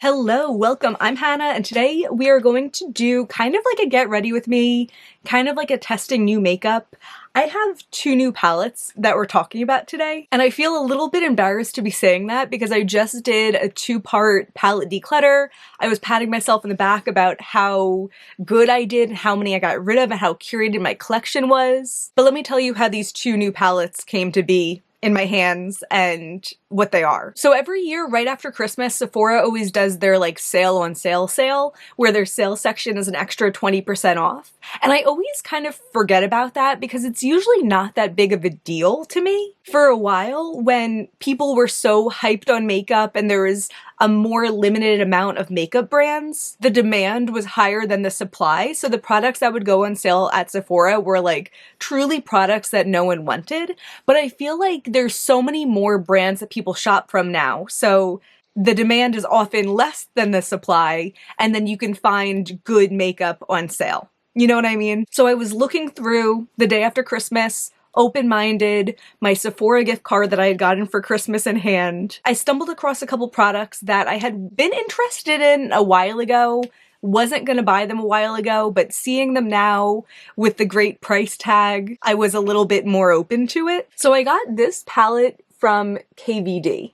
Hello, welcome. I'm Hannah, and today we are going to do kind of like a get ready with me, kind of like a testing new makeup. I have two new palettes that we're talking about today, and I feel a little bit embarrassed to be saying that because I just did a two-part palette declutter. I was patting myself in the back about how good I did and how many I got rid of and how curated my collection was. But let me tell you how these two new palettes came to be in my hands and what they are. So every year right after Christmas, Sephora always does their like sale on sale where their sale section is an extra 20% off. And I always kind of forget about that because it's usually not that big of a deal to me. For a while, when people were so hyped on makeup and there was a more limited amount of makeup brands, the demand was higher than the supply. So the products that would go on sale at Sephora were like truly products that no one wanted. But I feel like there's so many more brands that people shop from now. So the demand is often less than the supply, and then you can find good makeup on sale. You know what I mean? So I was looking through the day after Christmas, open-minded, my Sephora gift card that I had gotten for Christmas in hand. I stumbled across a couple products that I had been interested in a while ago, wasn't gonna buy them a while ago, but seeing them now with the great price tag, I was a little bit more open to it. So I got this palette from KVD.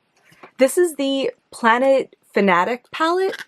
This is the Planet Fanatic palette.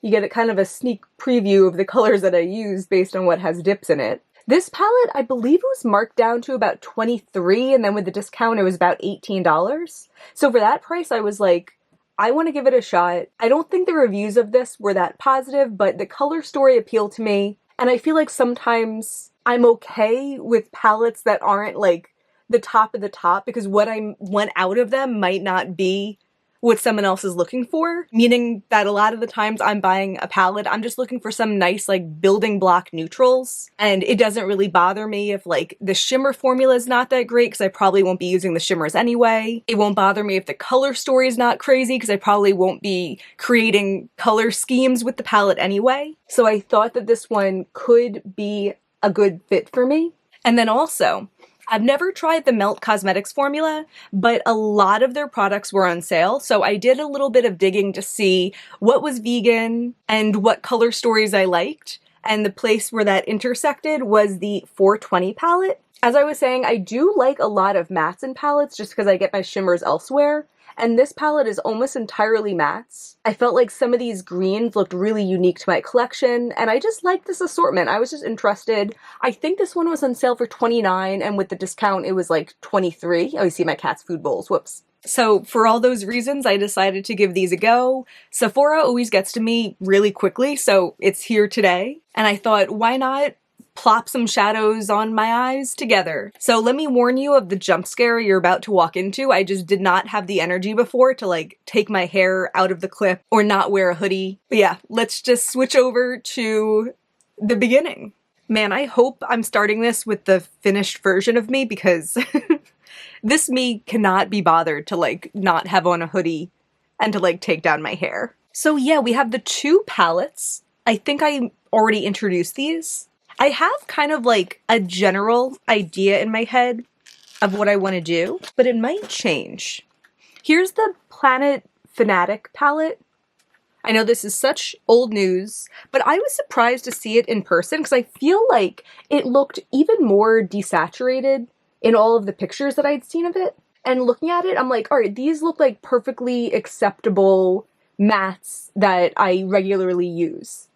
You get a kind of a sneak preview of the colors that I use based on what has dips in it. This palette, I believe it was marked down to about $23, and then with the discount it was about $18. So for that price I was like, I want to give it a shot. I don't think the reviews of this were that positive, but the color story appealed to me, and I feel like sometimes I'm okay with palettes that aren't like the top of the top because what I want out of them might not be what someone else is looking for, meaning that a lot of the times I'm buying a palette, I'm just looking for some nice like building block neutrals, and it doesn't really bother me if like the shimmer formula is not that great because I probably won't be using the shimmers anyway. It won't bother me if the color story is not crazy because I probably won't be creating color schemes with the palette anyway. So I thought that this one could be a good fit for me. And then also, I've never tried the Melt Cosmetics formula, but a lot of their products were on sale, so I did a little bit of digging to see what was vegan and what color stories I liked, and the place where that intersected was the 420 palette. As I was saying, I do like a lot of mattes in palettes just because I get my shimmers elsewhere, and this palette is almost entirely mattes. I felt like some of these greens looked really unique to my collection, and I just liked this assortment. I was just interested. I think this one was on sale for $29, and with the discount it was like $23. Oh, you see my cat's food bowls, whoops. So for all those reasons, I decided to give these a go. Sephora always gets to me really quickly, so it's here today, and I thought, why not plop some shadows on my eyes together. So let me warn you of the jump scare you're about to walk into. I just did not have the energy before to like take my hair out of the clip or not wear a hoodie. But yeah, let's just switch over to the beginning. Man, I hope I'm starting this with the finished version of me because this me cannot be bothered to like not have on a hoodie and to like take down my hair. So yeah, we have the two palettes. I think I already introduced these. I have kind of like a general idea in my head of what I want to do, but it might change. Here's the Planet Fanatic palette. I know this is such old news, but I was surprised to see it in person because I feel like it looked even more desaturated in all of the pictures that I'd seen of it. And looking at it, I'm like, all right, these look like perfectly acceptable mattes that I regularly use.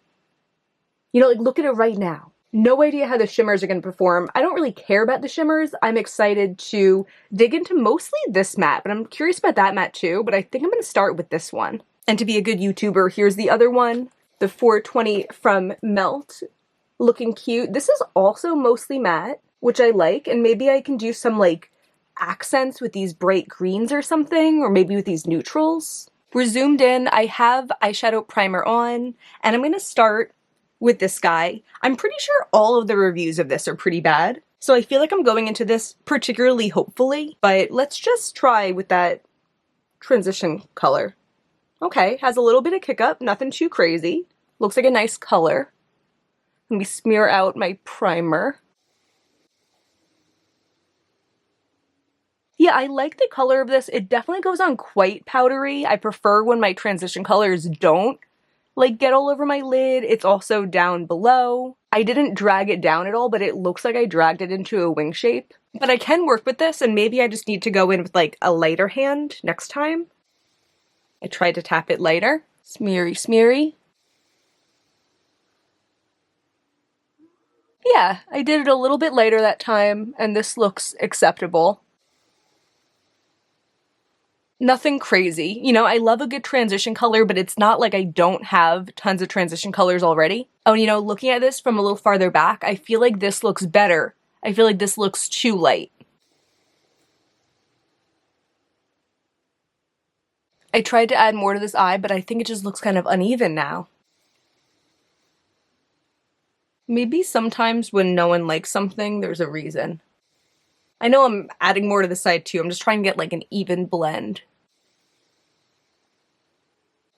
You know, like look at it right now. No idea how the shimmers are going to perform. I don't really care about the shimmers. I'm excited to dig into mostly this matte, but I'm curious about that matte too, but I think I'm going to start with this one. And to be a good YouTuber, here's the other one, the 420 from Melt. Looking cute. This is also mostly matte, which I like, and maybe I can do some like accents with these bright greens or something, or maybe with these neutrals. We're zoomed in. I have eyeshadow primer on, and I'm going to start with this guy. I'm pretty sure all of the reviews of this are pretty bad, so I feel like I'm going into this particularly hopefully, but let's just try with that transition color. Okay, has a little bit of kick up, nothing too crazy. Looks like a nice color. Let me smear out my primer. Yeah, I like the color of this. It definitely goes on quite powdery. I prefer when my transition colors don't like get all over my lid. It's also down below. I didn't drag it down at all, but it looks like I dragged it into a wing shape. But I can work with this, and maybe I just need to go in with like a lighter hand next time. I tried to tap it lighter. Smeary, smeary. Yeah, I did it a little bit lighter that time, and this looks acceptable. Nothing crazy. You know, I love a good transition color, but it's not like I don't have tons of transition colors already. Oh, you know, looking at this from a little farther back, I feel like this looks better. I feel like this looks too light. I tried to add more to this eye, but I think it just looks kind of uneven now. Maybe sometimes when no one likes something, there's a reason. I know I'm adding more to the side too. I'm just trying to get like an even blend.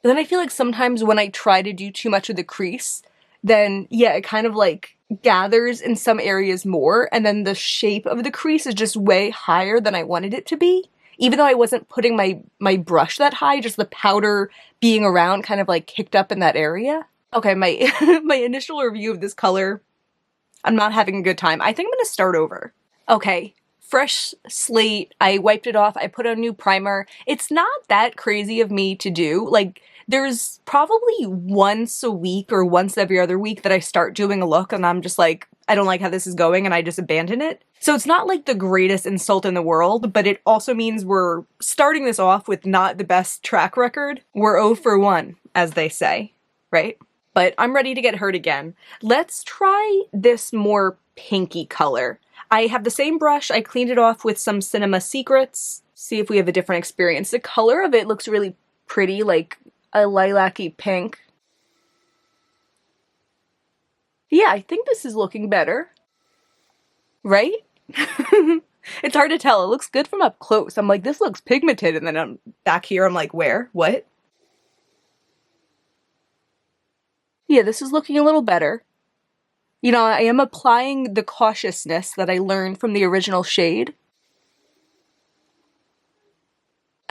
But then I feel like sometimes when I try to do too much of the crease, then yeah, it kind of like gathers in some areas more, and then the shape of the crease is just way higher than I wanted it to be. Even though I wasn't putting my brush that high, just the powder being around kind of like kicked up in that area. Okay, my my initial review of this color, I'm not having a good time. I think I'm gonna start over. Okay, fresh slate, I wiped it off, I put a new primer. It's not that crazy of me to do. Like, there's probably once a week or once every other week that I start doing a look and I'm just like, I don't like how this is going and I just abandon it. So it's not like the greatest insult in the world, but it also means we're starting this off with not the best track record. We're 0 for 1, as they say, right? But I'm ready to get hurt again. Let's try this more pinky color. I have the same brush, I cleaned it off with some Cinema Secrets. See if we have a different experience. The color of it looks really pretty, like a lilac-y pink. Yeah, I think this is looking better. Right? It's hard to tell. It looks good from up close. I'm like, this looks pigmented, and then I'm back here, I'm like, where? What? Yeah, this is looking a little better. You know, I am applying the cautiousness that I learned from the original shade.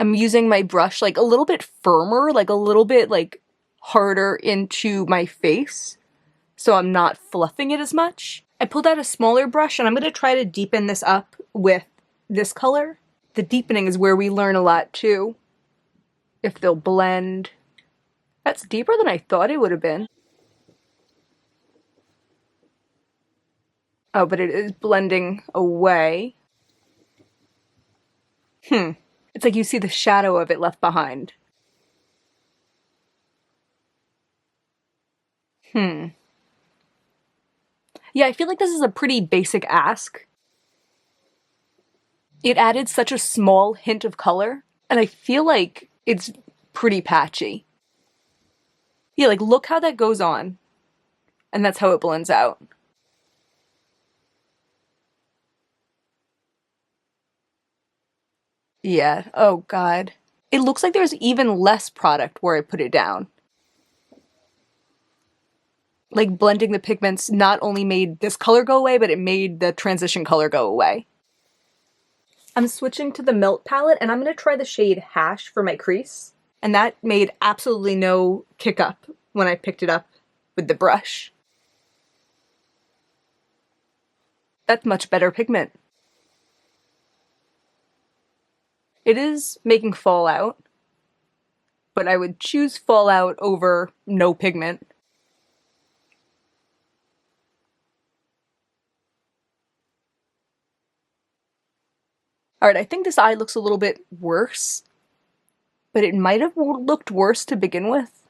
I'm using my brush like a little bit firmer, like a little bit like harder into my face, so I'm not fluffing it as much. I pulled out a smaller brush and I'm going to try to deepen this up with this color. The deepening is where we learn a lot too. If they'll blend. That's deeper than I thought it would have been. Oh, but it is blending away. It's like you see the shadow of it left behind. Yeah, I feel like this is a pretty basic ask. It added such a small hint of color, and I feel like it's pretty patchy. Yeah, like look how that goes on, and that's how it blends out. Yeah, oh god. It looks like there's even less product where I put it down. Like blending the pigments not only made this color go away, but it made the transition color go away. I'm switching to the Melt palette and I'm going to try the shade Hash for my crease. And that made absolutely no kick up when I picked it up with the brush. That's much better pigment. It is making fallout, but I would choose fallout over no pigment. Alright, I think this eye looks a little bit worse, but it might have looked worse to begin with.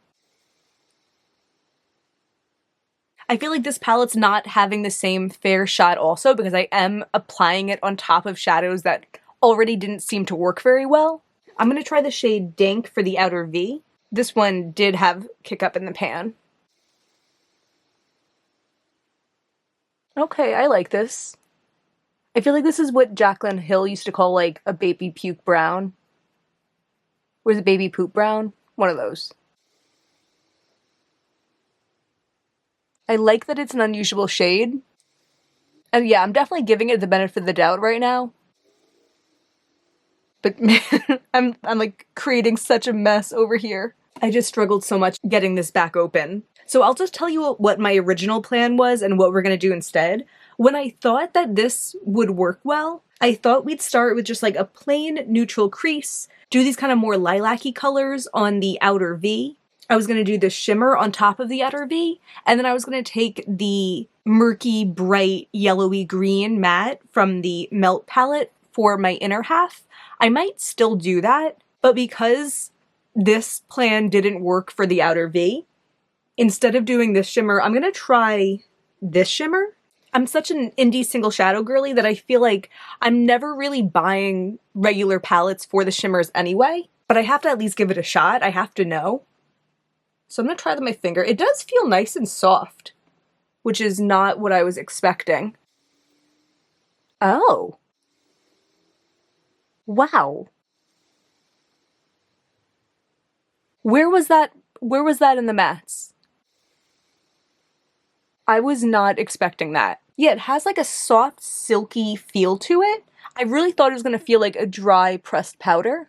I feel like this palette's not having the same fair shot also because I am applying it on top of shadows that already didn't seem to work very well. I'm going to try the shade Dank for the outer V. This one did have kick up in the pan. Okay, I like this. I feel like this is what Jaclyn Hill used to call like a baby puke brown. Or is it baby poop brown? One of those. I like that it's an unusual shade. And yeah, I'm definitely giving it the benefit of the doubt right now. But man, I'm like creating such a mess over here. I just struggled so much getting this back open. So I'll just tell you what my original plan was and what we're gonna do instead. When I thought that this would work well, I thought we'd start with just like a plain neutral crease, do these kind of more lilac-y colors on the outer V. I was gonna do the shimmer on top of the outer V, and then I was gonna take the murky, bright, yellowy green matte from the Melt palette for my inner half. I might still do that, but because this plan didn't work for the outer V, instead of doing this shimmer, I'm gonna try this shimmer. I'm such an indie single shadow girly that I feel like I'm never really buying regular palettes for the shimmers anyway, but I have to at least give it a shot. I have to know. So I'm gonna try with my finger. It does feel nice and soft, which is not what I was expecting. Oh. Wow. Where was that in the mattes? I was not expecting that. Yeah, it has like a soft, silky feel to it. I really thought it was gonna feel like a dry pressed powder.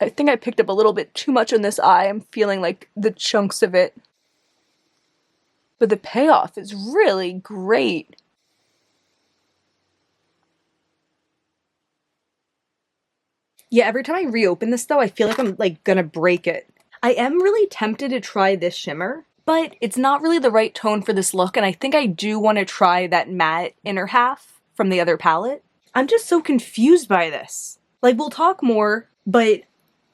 I think I picked up a little bit too much on this eye. I'm feeling like the chunks of it. But the payoff is really great. Yeah, every time I reopen this though, I feel like I'm like gonna break it. I am really tempted to try this shimmer, but it's not really the right tone for this look, and I think I do want to try that matte inner half from the other palette. I'm just so confused by this. Like, we'll talk more, but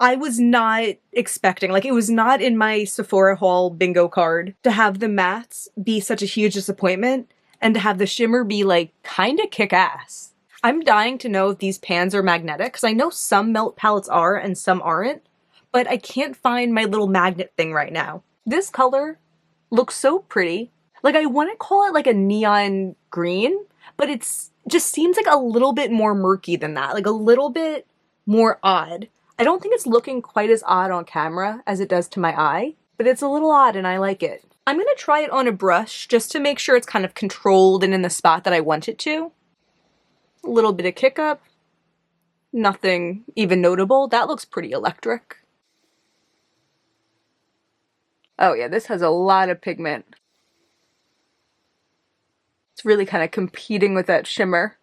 I was not expecting, like, it was not in my Sephora haul bingo card to have the mattes be such a huge disappointment and to have the shimmer be, like, kinda kick-ass. I'm dying to know if these pans are magnetic, because I know some Melt palettes are and some aren't, but I can't find my little magnet thing right now. This color looks so pretty. Like, I want to call it like a neon green, but it's just seems like a little bit more murky than that, like a little bit more odd. I don't think it's looking quite as odd on camera as it does to my eye, but it's a little odd and I like it. I'm gonna try it on a brush just to make sure it's kind of controlled and in the spot that I want it to. A little bit of kick up. Nothing even notable. That looks pretty electric. Oh yeah, this has a lot of pigment. It's really kind of competing with that shimmer.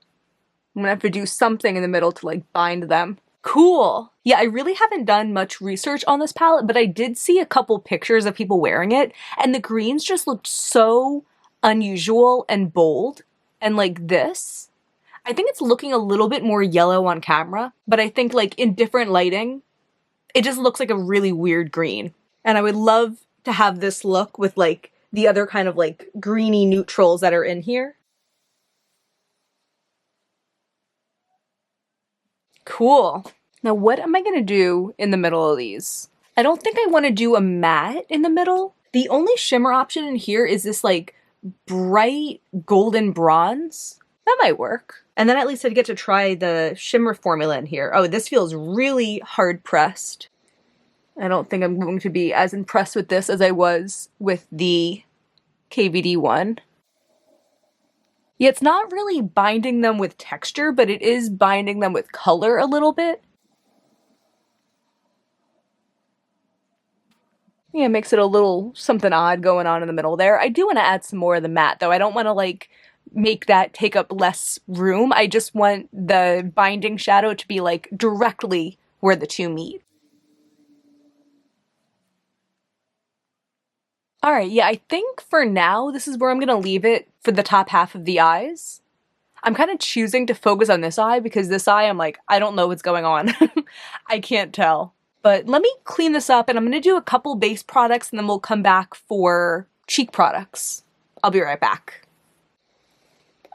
I'm gonna have to do something in the middle to like bind them. Cool! Yeah, I really haven't done much research on this palette, but I did see a couple pictures of people wearing it, and the greens just looked so unusual and bold. And like this, I think it's looking a little bit more yellow on camera, but I think like in different lighting, it just looks like a really weird green. And I would love to have this look with like the other kind of like greeny neutrals that are in here. Cool. Now what am I gonna do in the middle of these? I don't think I want to do a matte in the middle. The only shimmer option in here is this like bright golden bronze. That might work. And then at least I'd get to try the shimmer formula in here. Oh, this feels really hard pressed. I don't think I'm going to be as impressed with this as I was with the KVD one. Yeah, it's not really binding them with texture, but it is binding them with color a little bit. Yeah, it makes it a little something odd going on in the middle there. I do want to add some more of the matte, though. I don't want to, like, make that take up less room. I just want the binding shadow to be, like, directly where the two meet. Alright, yeah, I think for now, this is where I'm gonna leave it for the top half of the eyes. I'm kind of choosing to focus on this eye because this eye, I'm like, I don't know what's going on. I can't tell. But let me clean this up and I'm gonna do a couple base products and then we'll come back for cheek products. I'll be right back.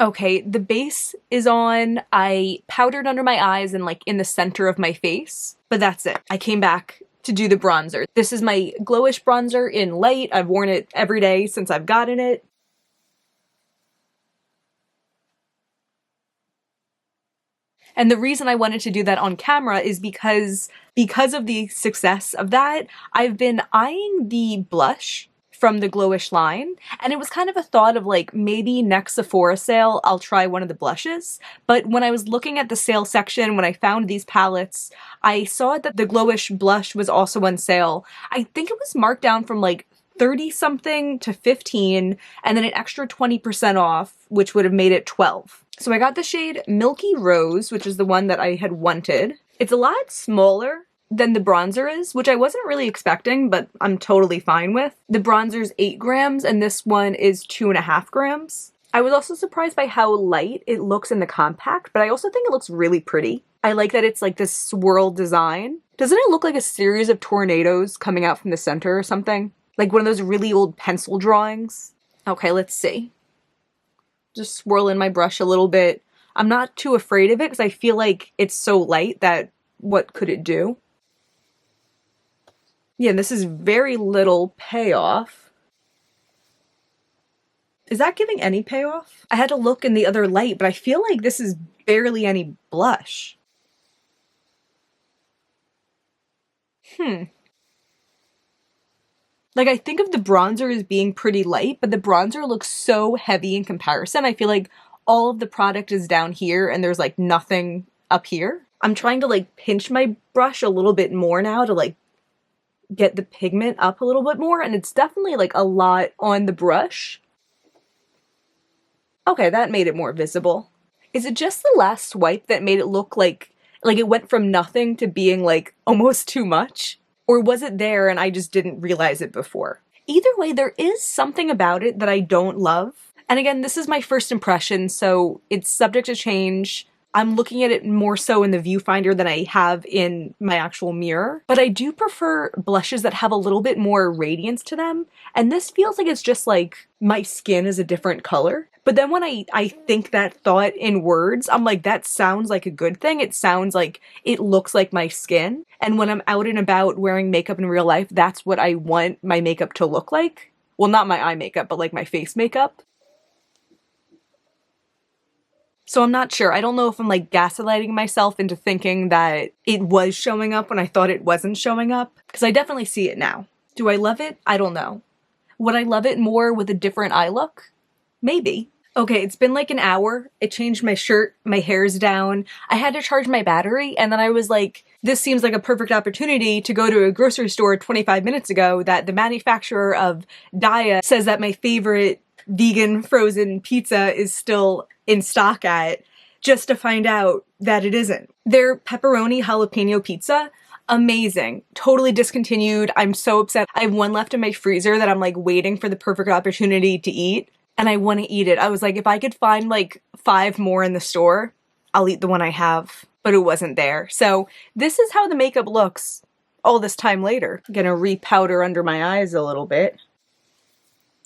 Okay, the base is on. I powdered under my eyes and like in the center of my face, but that's it. I came back to do the bronzer. This is my Glowish bronzer in light. I've worn it every day since I've gotten it. And the reason I wanted to do that on camera is because of the success of that, I've been eyeing the blush from the Glowish line, and it was kind of a thought of like maybe next Sephora sale I'll try one of the blushes, but when I was looking at the sale section when I found these palettes, I saw that the Glowish blush was also on sale. I think it was marked down from like 30 something to 15 and then an extra 20% off, which would have made it 12. So I got the shade Milky Rose, which is the one that I had wanted. It's a lot smaller than the bronzer is, which I wasn't really expecting, but I'm totally fine with. The bronzer's 8 grams and this one is 2.5 grams. I was also surprised by how light it looks in the compact, but I also think it looks really pretty. I like that it's like this swirl design. Doesn't it look like a series of tornadoes coming out from the center or something? Like one of those really old pencil drawings? Okay, let's see. Just swirl in my brush a little bit. I'm not too afraid of it because I feel like it's so light that what could it do? Yeah, this is very little payoff. Is that giving any payoff? I had to look in the other light, but I feel like this is barely any blush. Like, I think of the bronzer as being pretty light, but the bronzer looks so heavy in comparison. I feel like all of the product is down here and there's like nothing up here. I'm trying to like pinch my brush a little bit more now to like get the pigment up a little bit more, and it's definitely like a lot on the brush. Okay, that made it more visible. Is it just the last swipe that made it look like it went from nothing to being like almost too much? Or was it there and I just didn't realize it before? Either way, there is something about it that I don't love. And again, this is my first impression, so it's subject to change. I'm looking at it more so in the viewfinder than I have in my actual mirror, but I do prefer blushes that have a little bit more radiance to them, and this feels like it's just like my skin is a different color. But then when I think that thought in words, I'm like, that sounds like a good thing. It sounds like it looks like my skin, and when I'm out and about wearing makeup in real life, that's what I want my makeup to look like. Well, not my eye makeup, but like my face makeup. So I'm not sure. I don't know if I'm like gaslighting myself into thinking that it was showing up when I thought it wasn't showing up, because I definitely see it now. Do I love it? I don't know. Would I love it more with a different eye look? Maybe. Okay, it's been like an hour. I changed my shirt, my hair's down. I had to charge my battery, and then I was like, this seems like a perfect opportunity to go to a grocery store 25 minutes ago that the manufacturer of Daya says that my favorite vegan frozen pizza is still in stock at, just to find out that it isn't. Their pepperoni jalapeno pizza, amazing. Totally discontinued. I'm so upset. I have one left in my freezer that I'm like waiting for the perfect opportunity to eat, and I want to eat it. I was like, if I could find like 5 more in the store, I'll eat the one I have, but it wasn't there. So this is how the makeup looks all this time later. I'm gonna re-powder under my eyes a little bit.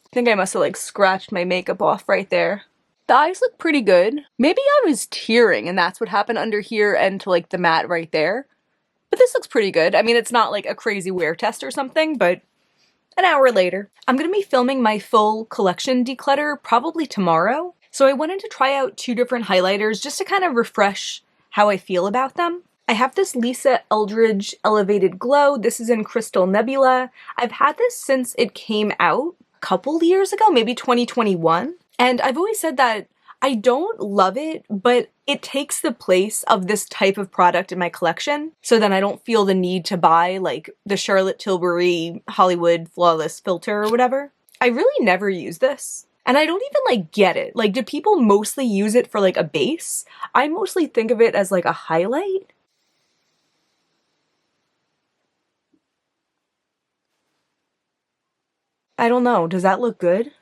I think I must have like scratched my makeup off right there. The eyes look pretty good. Maybe I was tearing and that's what happened under here and to like the matte right there. But this looks pretty good. I mean, it's not like a crazy wear test or something, but an hour later. I'm gonna be filming my full collection declutter probably tomorrow. So I wanted to try out 2 different highlighters just to kind of refresh how I feel about them. I have this Lisa Eldridge Elevated Glow. This is in Crystal Nebula. I've had this since it came out a couple years ago, maybe 2021. And I've always said that I don't love it, but it takes the place of this type of product in my collection, so then I don't feel the need to buy like the Charlotte Tilbury Hollywood Flawless Filter or whatever. I really never use this. And I don't even like get it. Like, do people mostly use it for like a base? I mostly think of it as like a highlight. I don't know. Does that look good?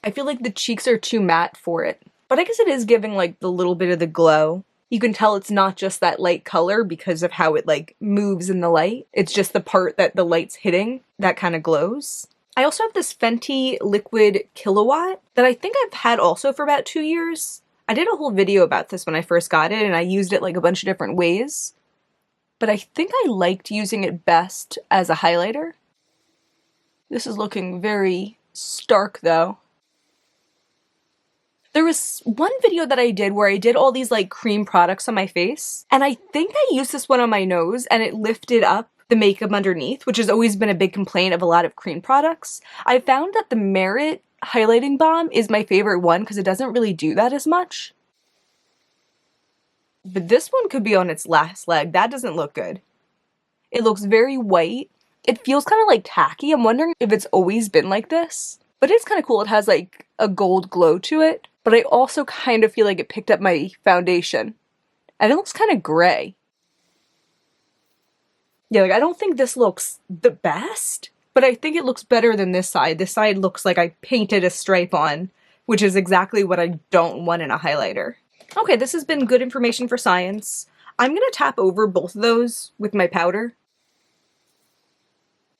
I feel like the cheeks are too matte for it. But I guess it is giving like the little bit of the glow. You can tell it's not just that light color because of how it like moves in the light. It's just the part that the light's hitting that kind of glows. I also have this Fenty Liquid Kilowatt that I think I've had also for about 2 years. I did a whole video about this when I first got it and I used it like a bunch of different ways. But I think I liked using it best as a highlighter. This is looking very stark though. There was one video that I did where I did all these like cream products on my face, and I think I used this one on my nose and it lifted up the makeup underneath, which has always been a big complaint of a lot of cream products. I found that the Merit highlighting balm is my favorite one because it doesn't really do that as much. But this one could be on its last leg. That doesn't look good. It looks very white. It feels kind of like tacky. I'm wondering if it's always been like this. But it's kind of cool. It has like a gold glow to it. But I also kind of feel like it picked up my foundation. And it looks kind of gray. Yeah, like I don't think this looks the best. But I think it looks better than this side. This side looks like I painted a stripe on, which is exactly what I don't want in a highlighter. Okay, this has been good information for science. I'm going to tap over both of those with my powder.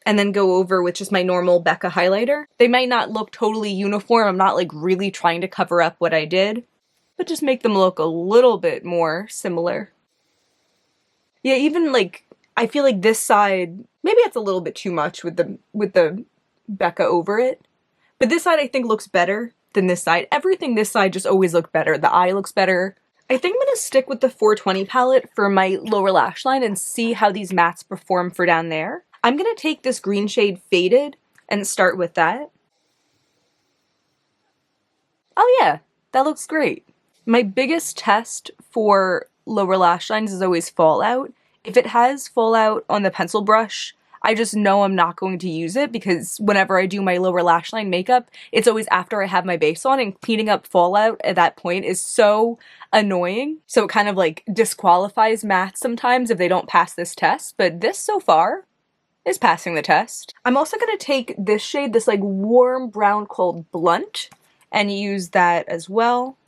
And then go over with just my normal Becca highlighter. They might not look totally uniform. I'm not like really trying to cover up what I did, but just make them look a little bit more similar. Yeah, even like, I feel like this side, maybe it's a little bit too much with the Becca over it. But this side I think looks better than this side. Everything this side just always looked better. The eye looks better. I think I'm going to stick with the 420 palette for my lower lash line and see how these mattes perform for down there. I'm going to take this green shade Faded and start with that. Oh yeah, that looks great. My biggest test for lower lash lines is always fallout. If it has fallout on the pencil brush, I just know I'm not going to use it because whenever I do my lower lash line makeup, it's always after I have my base on, and cleaning up fallout at that point is so annoying. So it kind of like disqualifies mattes sometimes if they don't pass this test, but this so far is passing the test. I'm also going to take this shade, this like warm brown called Blunt, and use that as well.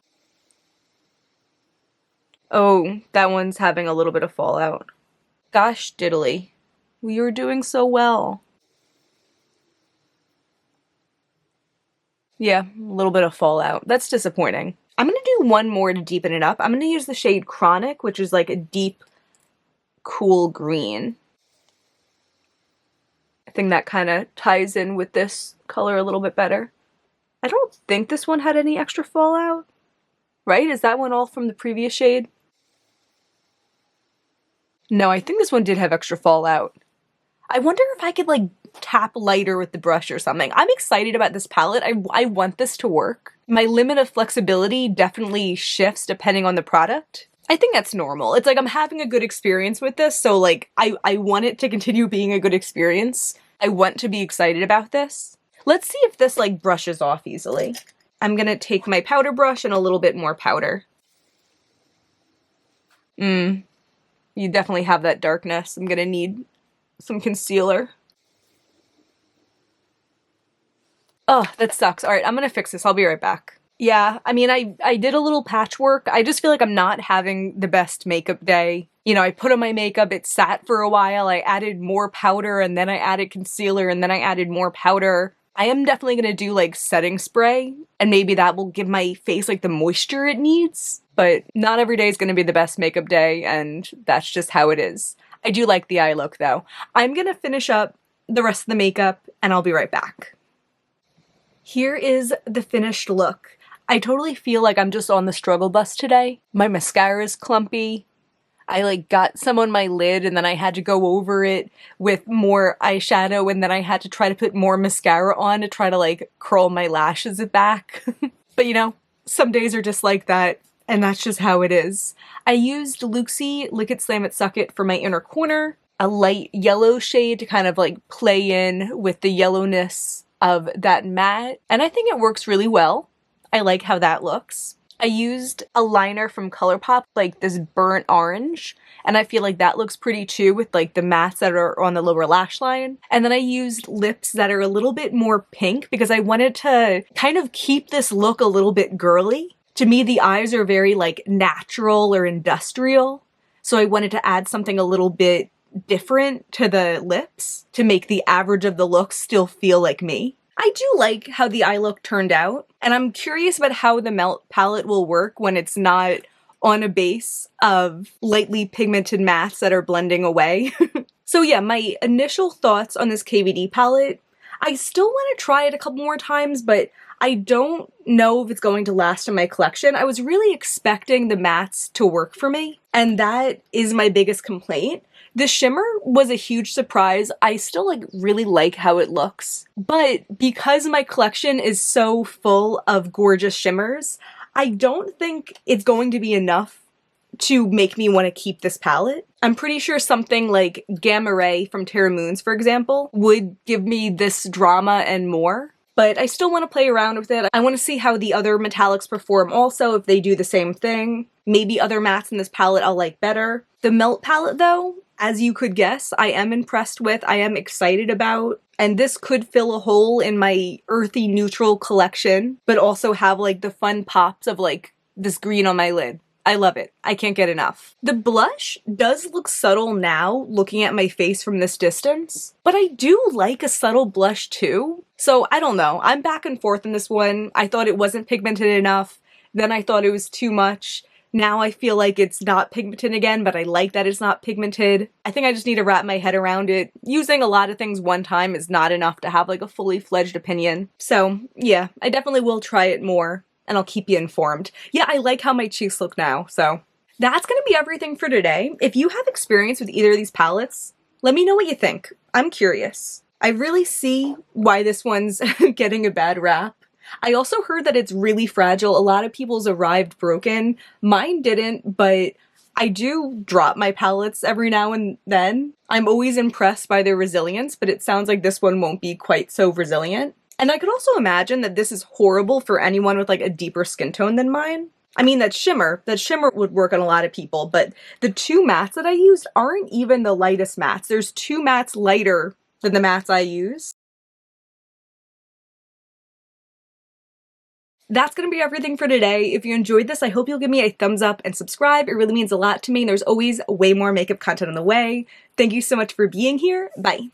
Oh, that one's having a little bit of fallout. Gosh diddly. We were doing so well. Yeah, a little bit of fallout. That's disappointing. I'm going to do one more to deepen it up. I'm going to use the shade Chronic, which is like a deep, cool green. I think that kind of ties in with this color a little bit better. I don't think this one had any extra fallout, right? Is that one all from the previous shade? No, I think this one did have extra fallout. I wonder if I could like tap lighter with the brush or something. I'm excited about this palette. I want this to work. My limit of flexibility definitely shifts depending on the product. I think that's normal. It's like I'm having a good experience with this, so like I want it to continue being a good experience. I want to be excited about this. Let's see if this like brushes off easily. I'm gonna take my powder brush and a little bit more powder. You definitely have that darkness. I'm gonna need some concealer. Oh, that sucks. All right, I'm gonna fix this. I'll be right back. Yeah, I mean, I did a little patchwork. I just feel like I'm not having the best makeup day. You know, I put on my makeup, it sat for a while, I added more powder, and then I added concealer, and then I added more powder. I am definitely gonna do like setting spray, and maybe that will give my face like the moisture it needs, but not every day is gonna be the best makeup day, and that's just how it is. I do like the eye look though. I'm gonna finish up the rest of the makeup, and I'll be right back. Here is the finished look. I totally feel like I'm just on the struggle bus today. My mascara is clumpy. I like got some on my lid and then I had to go over it with more eyeshadow, and then I had to try to put more mascara on to try to like curl my lashes back. But you know, some days are just like that, and that's just how it is. I used Luxie Lick It Slam It Suck It for my inner corner, a light yellow shade to kind of like play in with the yellowness of that matte, and I think it works really well. I like how that looks. I used a liner from ColourPop, like this burnt orange, and I feel like that looks pretty too with like the mattes that are on the lower lash line. And then I used lips that are a little bit more pink because I wanted to kind of keep this look a little bit girly. To me, the eyes are very like natural or industrial, so I wanted to add something a little bit different to the lips to make the average of the look still feel like me. I do like how the eye look turned out, and I'm curious about how the Melt palette will work when it's not on a base of lightly pigmented mattes that are blending away. So yeah, my initial thoughts on this KVD palette, I still want to try it a couple more times, but I don't know if it's going to last in my collection. I was really expecting the mattes to work for me, and that is my biggest complaint. The shimmer was a huge surprise. I still like really like how it looks, but because my collection is so full of gorgeous shimmers, I don't think it's going to be enough to make me want to keep this palette. I'm pretty sure something like Gamma Ray from Terra Moons, for example, would give me this drama and more. But I still want to play around with it. I want to see how the other metallics perform also, if they do the same thing. Maybe other mattes in this palette I'll like better. The Melt palette though, as you could guess, I am impressed with, I am excited about, and this could fill a hole in my earthy neutral collection, but also have like the fun pops of like this green on my lid. I love it. I can't get enough. The blush does look subtle now, looking at my face from this distance, but I do like a subtle blush too. So I don't know. I'm back and forth in this one. I thought it wasn't pigmented enough, then I thought it was too much. Now I feel like it's not pigmented again, but I like that it's not pigmented. I think I just need to wrap my head around it. Using a lot of things one time is not enough to have like a fully fledged opinion. So yeah, I definitely will try it more, and I'll keep you informed. Yeah, I like how my cheeks look now, so. That's gonna be everything for today. If you have experience with either of these palettes, let me know what you think. I'm curious. I really see why this one's getting a bad rap. I also heard that it's really fragile. A lot of people's arrived broken. Mine didn't, but I do drop my palettes every now and then. I'm always impressed by their resilience, but it sounds like this one won't be quite so resilient. And I could also imagine that this is horrible for anyone with like a deeper skin tone than mine. I mean, that shimmer would work on a lot of people, but the two mattes that I used aren't even the lightest mattes. There's two mattes lighter than the mattes I use. That's gonna be everything for today. If you enjoyed this, I hope you'll give me a thumbs up and subscribe. It really means a lot to me. There's always way more makeup content on the way. Thank you so much for being here. Bye.